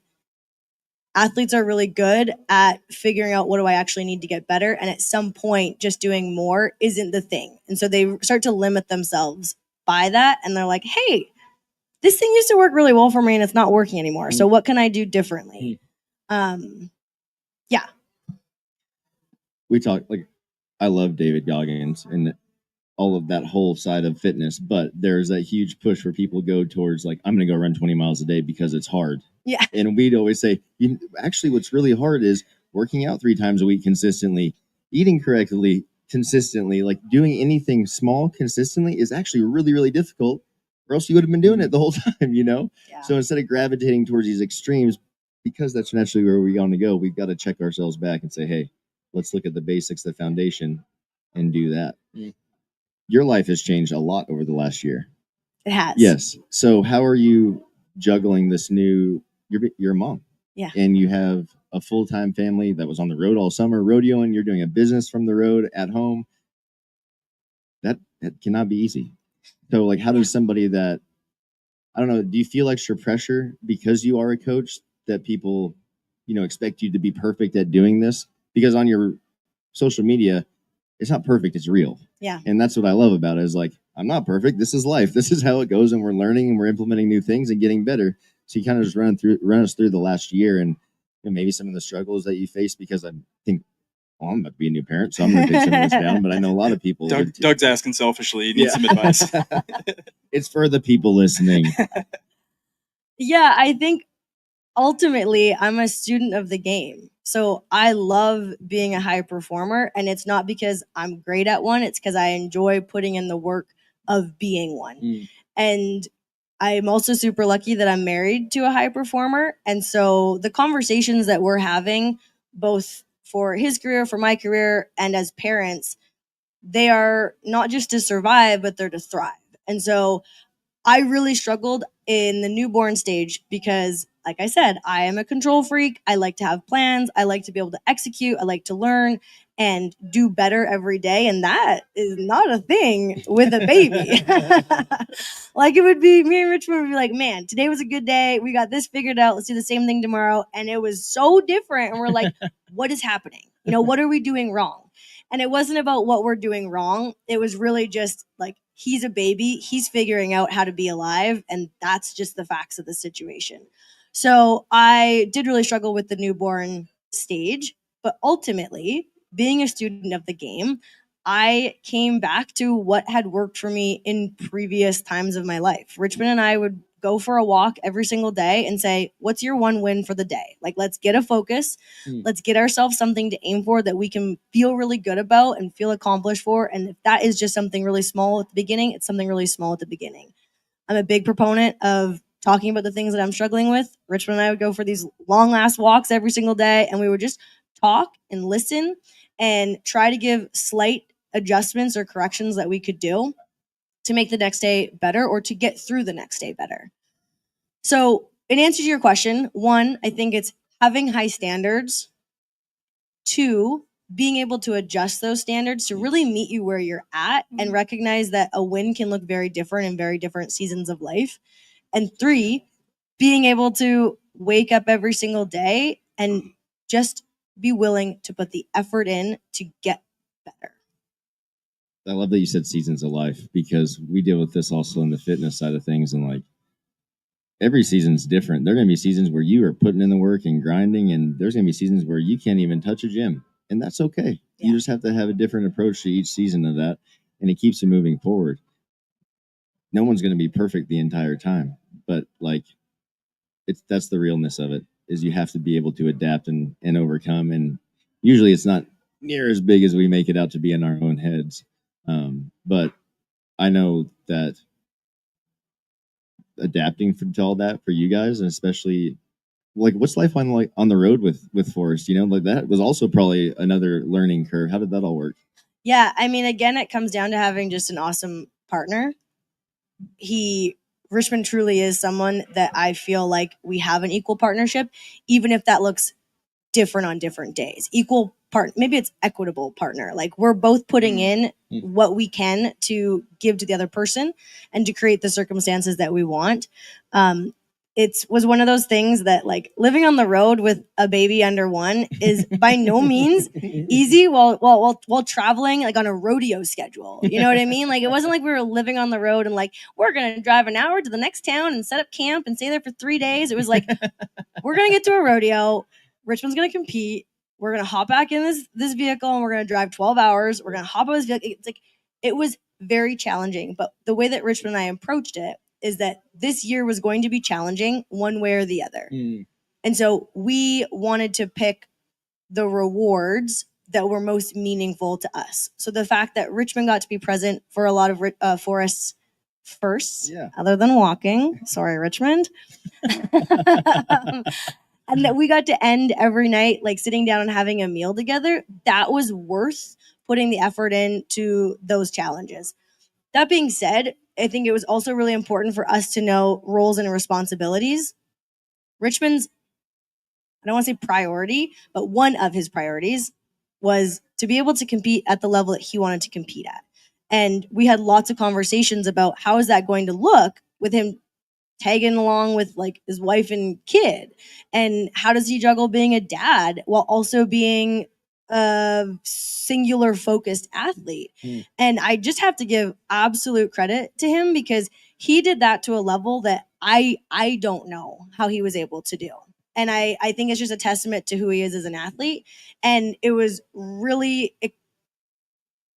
B: athletes are really good at figuring out, what do I actually need to get better? And at some point, just doing more isn't the thing. And so they start to limit themselves by that. And they're like, hey, this thing used to work really well for me and it's not working anymore. So what can I do differently? Yeah.
A: We talk, like, I love David Goggins and all of that whole side of fitness, but there's that huge push where people go towards like, I'm going to go run 20 miles a day because it's hard.
B: Yeah.
A: And we'd always say, actually, what's really hard is working out 3 times a week consistently, eating correctly consistently, like doing anything small consistently is actually really, really difficult, or else you would have been doing it the whole time,
B: Yeah.
A: So instead of gravitating towards these extremes, because that's naturally where we want to go, we've got to check ourselves back and say, hey, let's look at the basics, the foundation, and do that. Your life has changed a lot over the last year.
B: It has.
A: Yes. So how are you juggling this new? You're a mom.
B: Yeah.
A: And you have a full-time family that was on the road all summer, rodeoing. You're doing a business from the road at home. That cannot be easy. So like, how does somebody that, I don't know, do you feel extra pressure because you are a coach that people, expect you to be perfect at doing this? Because on your social media, it's not perfect, it's real.
B: Yeah.
A: And that's what I love about it, is like, I'm not perfect. This is life. This is how it goes. And we're learning and we're implementing new things and getting better. So you kind of just run us through the last year and maybe some of the struggles that you faced, because I think well, I'm about to be a new parent, so I'm going to take some of this down. But I know a lot of people.
C: Doug's asking selfishly. He needs some advice.
A: It's for the people listening.
B: Yeah, I think ultimately I'm a student of the game. So I love being a high performer, and it's not because I'm great at one, it's because I enjoy putting in the work of being one. And I'm also super lucky that I'm married to a high performer. And so the conversations that we're having, both for his career, for my career, and as parents, they are not just to survive, but they're to thrive. And so I really struggled in the newborn stage because, like I said, I am a control freak. I like to have plans. I like to be able to execute. I like to learn and do better every day. And that is not a thing with a baby. Like it would be, me and Richmond would be like, man, today was a good day. We got this figured out. Let's do the same thing tomorrow. And it was so different. And we're like, what is happening? You know, what are we doing wrong? And it wasn't about what we're doing wrong. It was really just like, he's a baby. He's figuring out how to be alive. And that's just the facts of the situation. So I did really struggle with the newborn stage. But ultimately, being a student of the game, I came back to what had worked for me in previous times of my life. Richmond and I would go for a walk every single day and say, what's your one win for the day? Like, let's get a focus. Let's get ourselves something to aim for that we can feel really good about and feel accomplished for. And if that is just something really small at the beginning, it's something really small at the beginning. I'm a big proponent of talking about the things that I'm struggling with. Richmond and I would go for these long ass walks every single day, and we would just talk and listen and try to give slight adjustments or corrections that we could do to make the next day better or to get through the next day better. So, in answer to your question, one, I think it's having high standards. Two, being able to adjust those standards to really meet you where you're at and recognize that a win can look very different in very different seasons of life. And three, being able to wake up every single day and just be willing to put the effort in to get better.
A: I love that you said seasons of life, because we deal with this also in the fitness side of things. And like every season's different. There are going to be seasons where you are putting in the work and grinding, and there's going to be seasons where you can't even touch a gym. And that's okay.
B: Yeah.
A: You just have to have a different approach to each season of that, and it keeps you moving forward. No one's going to be perfect the entire time, but like that's the realness of it, is you have to be able to adapt and overcome. And usually it's not near as big as we make it out to be in our own heads. But I know that adapting to all that for you guys, and especially like what's life on the road with Forrest, you know, like that was also probably another learning curve. How did that all work?
B: Yeah, I mean, again, it comes down to having just an awesome partner. Richmond truly is someone that I feel like we have an equal partnership, even if that looks different on different days. Equal part, maybe it's equitable partner. Like we're both putting in what we can to give to the other person and to create the circumstances that we want. It was one of those things that like living on the road with a baby under one is by no means easy while traveling like on a rodeo schedule. You know what I mean? Like it wasn't like we were living on the road and like we're gonna drive an hour to the next town and set up camp and stay there for 3 days. It was like we're gonna get to a rodeo. Richmond's gonna compete. We're gonna hop back in this vehicle and we're gonna drive 12 hours. We're gonna hop on this vehicle. It's like it was very challenging. But the way that Richmond and I approached it is that this year was going to be challenging one way or the other. And so we wanted to pick the rewards that were most meaningful to us. So the fact that Richmond got to be present for a lot of Forrest's firsts, other than walking. Sorry, Richmond. And that we got to end every night like sitting down and having a meal together, that was worth putting the effort into those challenges. That being said, I think it was also really important for us to know roles and responsibilities. Richmond's, I don't want to say priority, but one of his priorities was to be able to compete at the level that he wanted to compete at. And we had lots of conversations about how is that going to look with him tagging along with like his wife and kid, and how does he juggle being a dad while also being a singular focused athlete. And I just have to give absolute credit to him because he did that to a level that I don't know how he was able to do. And I think it's just a testament to who he is as an athlete. And it was really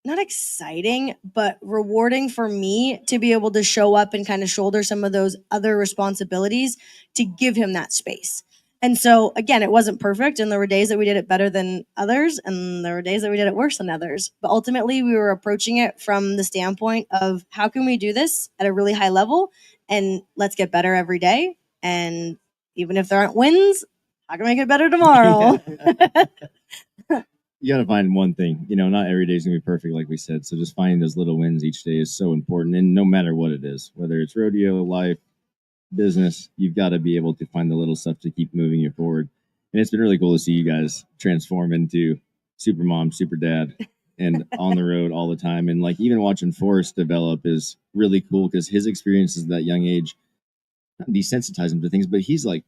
B: not exciting, but rewarding for me to be able to show up and kind of shoulder some of those other responsibilities to give him that space. And so, again, it wasn't perfect, and there were days that we did it better than others, and there were days that we did it worse than others. But ultimately, we were approaching it from the standpoint of how can we do this at a really high level, and let's get better every day. And even if there aren't wins, how can we get better tomorrow?
A: You got to find one thing. Not every day is going to be perfect, like we said. So just finding those little wins each day is so important. And no matter what it is, whether it's rodeo, life, business, you've got to be able to find the little stuff to keep moving you forward. And it's been really cool to see you guys transform into super mom, super dad, and on the road all the time. And like even watching Forrest develop is really cool because his experiences at that young age not desensitize him to things, but he's like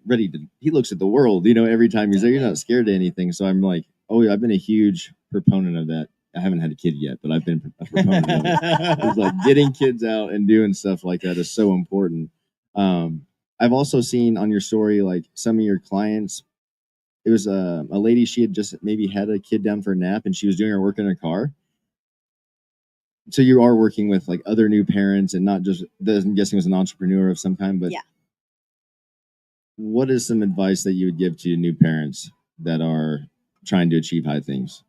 A: he looks at the world, every time he's there. You're not scared of anything. So I'm like, oh yeah, I've been a huge proponent of that. I haven't had a kid yet, but I've been a proponent of it. It's like getting kids out and doing stuff like that is so important. I've also seen on your story, like some of your clients, it was a lady, she had just maybe had a kid down for a nap and she was doing her work in her car. So you are working with like other new parents and not just, I'm guessing it was an entrepreneur of some kind, but
B: Yeah.
A: What is some advice that you would give to new parents that are trying to achieve high things?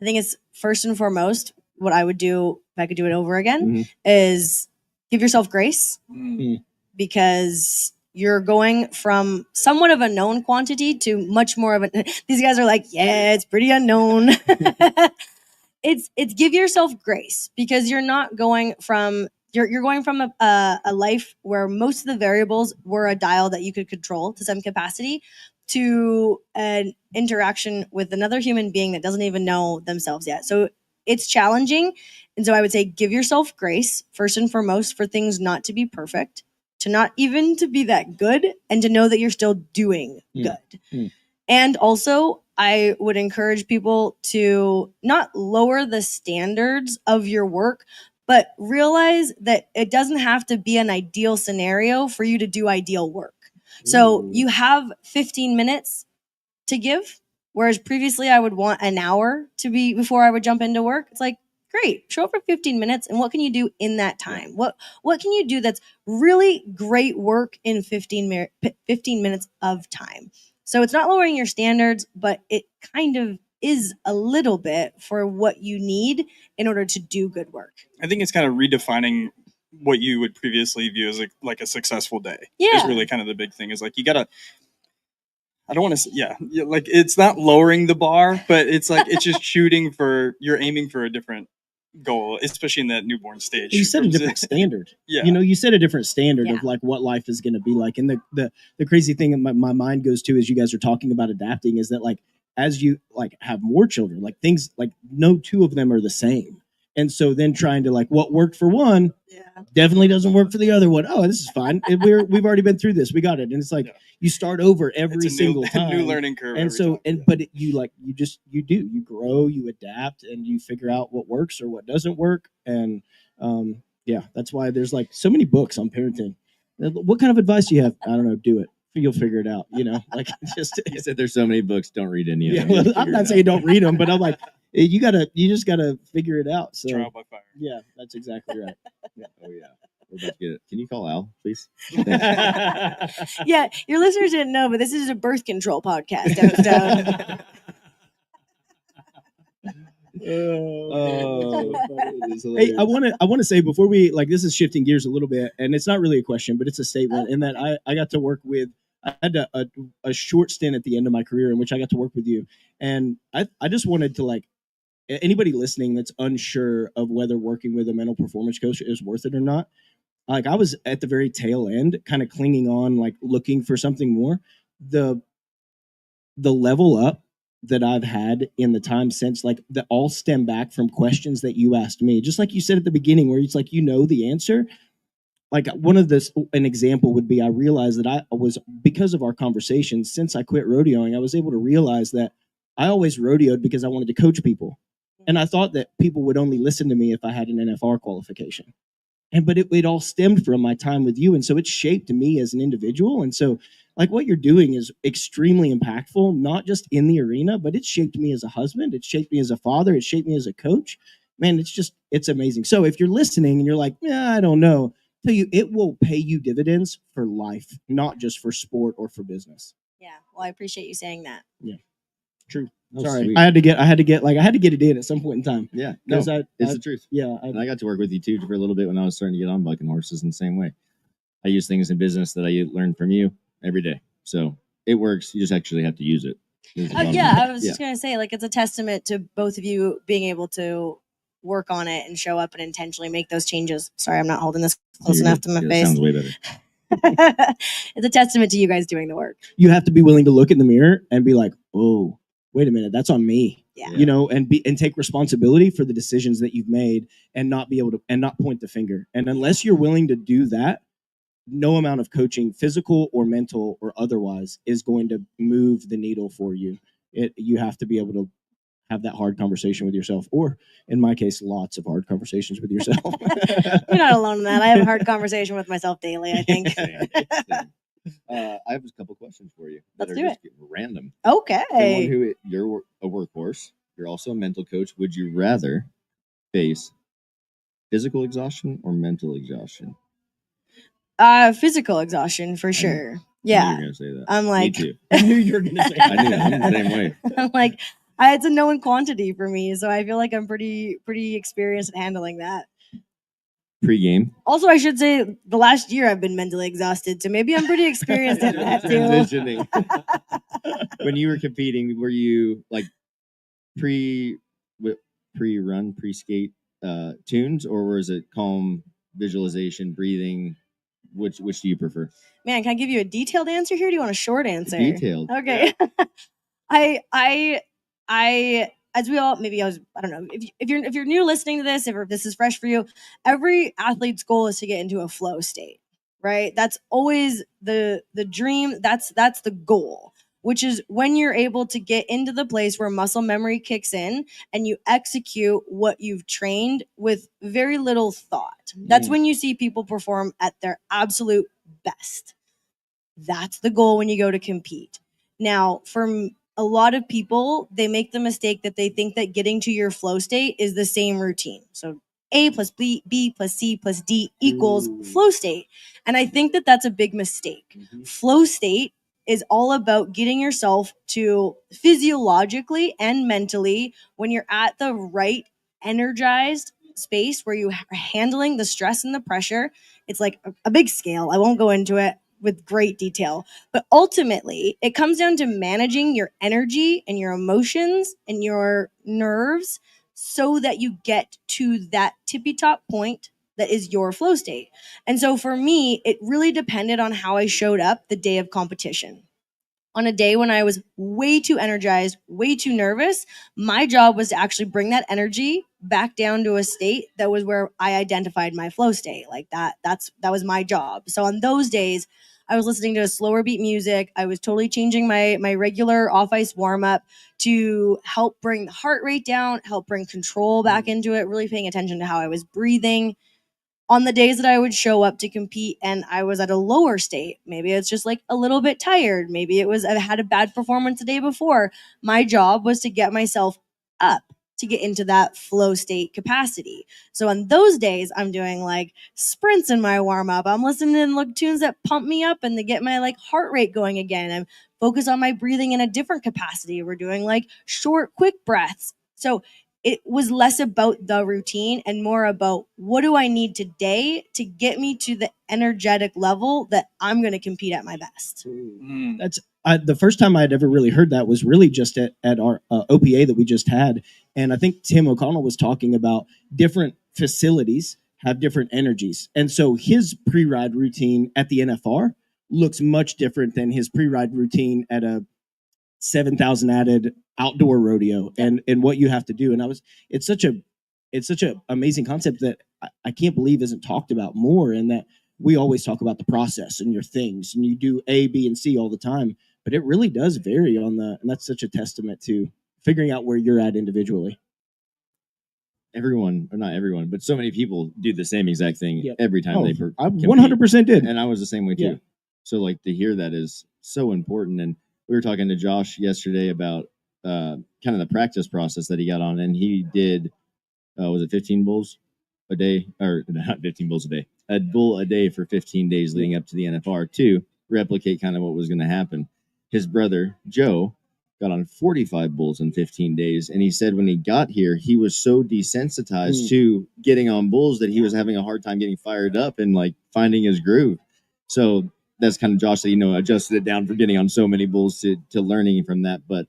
B: I think it's first and foremost, what I would do if I could do it over again
A: Mm-hmm.
B: is give yourself grace
C: Mm.
B: because you're going from somewhat of a known quantity to much more of a, these guys are like, yeah, it's pretty unknown. It's give yourself grace because you're not going from, you're going from a life where most of the variables were a dial that you could control to some capacity to an interaction with another human being that doesn't even know themselves yet. So it's challenging. And so I would say give yourself grace first and foremost for things not to be perfect, to not even to be that good, and to know that you're still doing good. And also, I would encourage people to not lower the standards of your work, but realize that it doesn't have to be an ideal scenario for you to do ideal work. So you have 15 minutes to give, whereas previously I would want an hour to be before I would jump into work. It's like, great, show up for 15 minutes, and what can you do in that time? What can you do that's really great work in 15 minutes of time? So it's not lowering your standards, but it kind of is a little bit for what you need in order to do good work.
C: I think it's kind of redefining what you would previously view as like a successful day.
B: Yeah.
C: Is really kind of the big thing. Is like you gotta. I don't want to say, like it's not lowering the bar, but it's like it's just you're aiming for a different goal, especially in that newborn stage.
D: You set a different standard.
C: Yeah.
D: You set a different standard
B: Yeah.
D: of like what life is going to be like. And the crazy thing that my mind goes to as you guys are talking about adapting is that like as you like have more children, like things like no two of them are the same. And so then trying to like what worked for one definitely doesn't work for the other one. Oh, this is fine. We've already been through this. We got it. And it's like you start over every single time.
C: New learning curve.
D: And so but you grow, you adapt, and you figure out what works or what doesn't work. And that's why there's like so many books on parenting. What kind of advice do you have? I don't know. Do it. You'll figure it out. Like just
A: You said there's so many books, don't read any of
D: yeah.
A: them.
D: Well, I'm not saying don't read them, but I'm like you just gotta figure it out. So
C: trial by fire.
D: yeah, that's exactly right.
A: Oh yeah. We're about to get it. Can you call Al, please?
B: Yeah, your listeners didn't know, but this is a birth control podcast episode.
D: Hey, I want to say before we like this is shifting gears a little bit, and it's not really a question, but it's a statement. In that I got to work with. I had a short stint at the end of my career in which I got to work with you, and I just wanted to like anybody listening that's unsure of whether working with a mental performance coach is worth it or not. Like I was at the very tail end, kind of clinging on, like looking for something more. The level up that I've had in the time since, like that all stem back from questions that you asked me. Just like you said at the beginning, where it's like the answer. Like an example would be I realized that I was, because of our conversations, since I quit rodeoing, I was able to realize that I always rodeoed because I wanted to coach people. And I thought that people would only listen to me if I had an NFR qualification. But it all stemmed from my time with you. And so it shaped me as an individual. And so like what you're doing is extremely impactful, not just in the arena, but it's shaped me as a husband, it's shaped me as a father, it's shaped me as a coach. Man, it's amazing. So if you're listening and you're like, yeah, I don't know, tell you it will pay you dividends for life, not just for sport or for business.
B: Yeah. Well, I appreciate you saying that.
D: True.
A: Oh,
D: Sorry,
A: sweet.
D: I had to get it in at some point in time.
A: Yeah, no,
D: 'Cause
A: it's the truth. And I got to work with you too for a little bit when I was starting to get on bucking horses in the same way. I use things in business that I learned from you every day. So it works. You just actually have to use it.
B: I was just gonna say, like, it's a testament to both of you being able to work on it and show up and intentionally make those changes. Sorry, I'm not holding this close enough to my
A: It
B: face.
A: sounds way better.
B: It's a testament to you guys doing the work.
D: You have to be willing to look in the mirror and be like, oh, wait a minute, that's on me.
B: Yeah.
D: You know, and take responsibility for the decisions that you've made and not be able to and not point the finger. And unless you're willing to do that, no amount of coaching, physical or mental or otherwise, is going to move the needle for you. You have to be able to have that hard conversation with yourself, or in my case, lots of hard conversations with yourself.
B: You're not alone in that. I have a hard conversation with myself daily, I think.
A: I have a couple questions for you.
B: Let's
A: that
B: do
A: are
B: it.
A: just random.
B: Okay.
A: Someone who you're a workhorse, you're also a mental coach. Would you rather face physical exhaustion or mental exhaustion?
B: Physical exhaustion for sure.
A: I knew you
B: Yeah.
A: were gonna say that.
B: I'm like,
A: Me too.
D: I knew you were going to say
A: I knew. I'm the same way.
B: I'm like, it's a known quantity for me, so I feel like I'm pretty experienced at handling that.
A: Pre-game.
B: Also, I should say the last year I've been mentally exhausted, so maybe I'm pretty experienced at that too.
A: Transitioning. When you were competing, were you like pre-run, pre-skate tunes, or was it calm visualization, breathing? Which do you prefer?
B: Man, can I give you a detailed answer here? Or do you want a short answer?
A: Detailed.
B: Okay. I as we all maybe I don't know if you're new listening to this, if this is fresh for you, every athlete's goal is to get into a flow state, right? That's always the dream. That's the goal, which is when you're able to get into the place where muscle memory kicks in and you execute what you've trained with very little thought. That's when you see people perform at their absolute best. That's the goal when you go to compete. Now, for a lot of people, they make the mistake that they think that getting to your flow state is the same routine. So A plus B plus C plus D equals flow state. And I think that that's a big mistake. Flow state is all about getting yourself to physiologically and mentally, when you're at the right energized space where you are handling the stress and the pressure. It's like a big scale. I won't go into it with great detail, but ultimately it comes down to managing your energy and your emotions and your nerves so that you get to that tippy top point that is your flow state. And so for me, it really depended on how I showed up the day of competition. On a day when I was way too energized, way too nervous, my job was to actually bring that energy back down to a state that was where I identified my flow state. Like that was my job. So on those days, I was listening to a slower beat music. I was totally changing my regular off ice warm up to help bring the heart rate down, help bring control back into it, really paying attention to how I was breathing. On the days that I would show up to compete and I was at a lower state, maybe it's just like a little bit tired. Maybe it was I had a bad performance the day before. My job was to get myself up to get into that flow state capacity. So on those days, I'm doing like sprints in my warm up. I'm listening to like tunes that pump me up and they get my like heart rate going again. I'm focused on my breathing in a different capacity. We're doing like short, quick breaths. So it was less about the routine and more about what do I need today to get me to the energetic level that I'm going to compete at my best.
D: That's the first time I'd ever really heard that was really just at our OPA that we just had. And I think Tim O'Connell was talking about different facilities have different energies. And so his pre-ride routine at the NFR looks much different than his pre-ride routine at a 7,000 added outdoor rodeo and what you have to do. And it's such a amazing concept that I can't believe isn't talked about more, and that we always talk about the process and your things and you do A, B, and C all the time, but it really does vary and that's such a testament to figuring out where you're at individually.
A: Everyone, or not everyone, but so many people do the same exact thing every time they
D: I 100% did.
A: And I was the same way too.
D: Yeah.
A: So like to hear that is so important. And we were talking to Josh yesterday about kind of the practice process that he got on, and he did was it 15 bulls a day, or not 15 bulls a day, a bull a day for 15 days leading up to the NFR to replicate kind of what was going to happen. His brother Joe got on 45 bulls in 15 days, and he said when he got here, he was so desensitized to getting on bulls that he was having a hard time getting fired up and like finding his groove. So that's kind of Josh that adjusted it down for getting on so many bulls to learning from that. But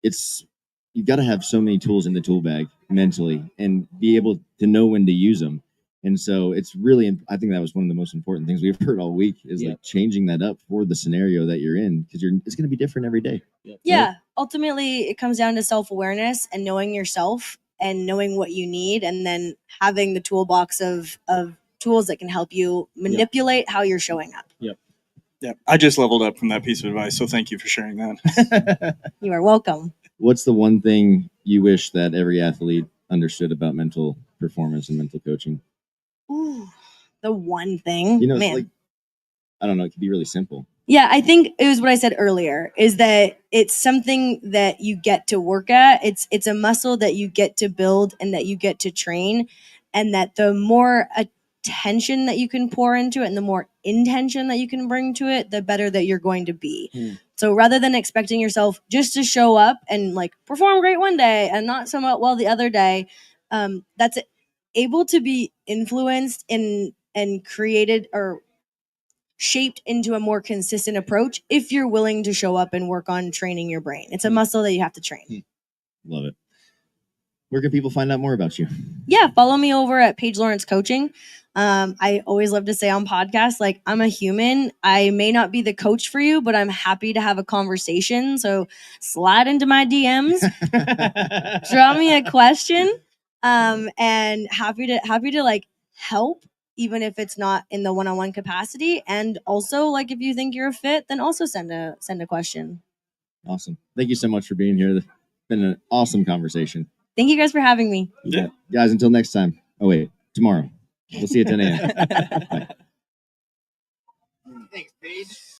A: it's you've got to have so many tools in the tool bag mentally and be able to know when to use them. And so it's really, I think that was one of the most important things we've heard all week is like changing that up for the scenario that you're in, because it's going to be different every day.
B: Yeah.
A: Right?
B: Ultimately, it comes down to self-awareness and knowing yourself and knowing what you need, and then having the toolbox of tools that can help you manipulate how you're showing up.
C: Yeah, I just leveled up from that piece of advice, so thank you for sharing that.
B: You are welcome.
A: What's the one thing you wish that every athlete understood about mental performance and mental coaching?
B: Ooh, the one thing,
A: It's
B: man.
A: like, I don't know, it could be really simple.
B: Yeah, I think it was what I said earlier, is that it's something that you get to work at. It's a muscle that you get to build and that you get to train, and that the more attention that you can pour into it and the more intention that you can bring to it, the better that you're going to be. So rather than expecting yourself just to show up and like perform great one day and not so well the other day, that's able to be influenced and created or shaped into a more consistent approach if you're willing to show up and work on training your brain. It's a muscle that you have to train.
A: Love it. Where can people find out more about you?
B: Yeah, follow me over at Paige Lawrence Coaching. I always love to say on podcasts, like, I'm a human. I may not be the coach for you, but I'm happy to have a conversation. So slide into my DMs, draw me a question, and happy to like help, even if it's not in the one-on-one capacity. And also, like, if you think you're a fit, then also send a question.
A: Awesome. Thank you so much for being here. It's been an awesome conversation.
B: Thank you guys for having me.
C: Yeah.
A: Guys, until next time. Oh, wait, tomorrow. We'll see you at 10 a.m. Bye. Thanks, Paige.